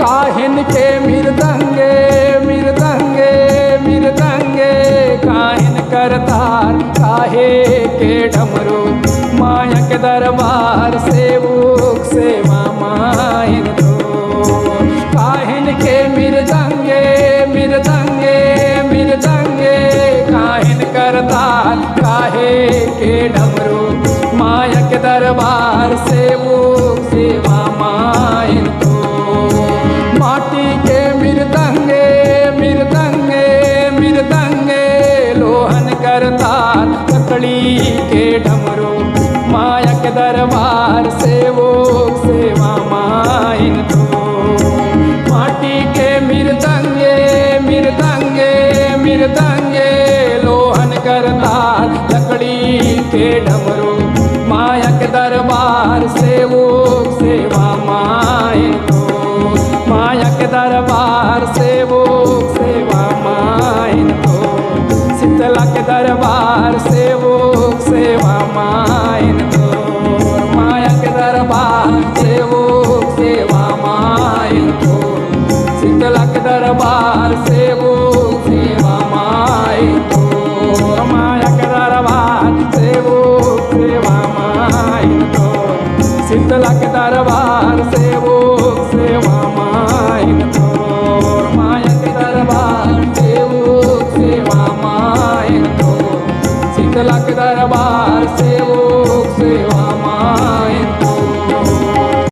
काहिन के मृदंगे मृदंगे मृदंगे काहिन करतार काहे के डमरू माया के दरबार सेवक सेवा माहिन तो काहिन के मृदंगे मृदंगे मृदंगे काहिन करतार काहे के डमरू माया के दरबार सेवक सेवा माहिन तो माटी के मृदंगे मृदंगे मृदंगे लोहन करतार लकड़ी के डमरू माया के दरबार सेवक सेवा माहिन तो माटी के मृदंगे मृदंगे मृदंगे लोहन करतार लकड़ी के डमरू माया के दरबार सेवक सेवा माहिन तो माया के दरबार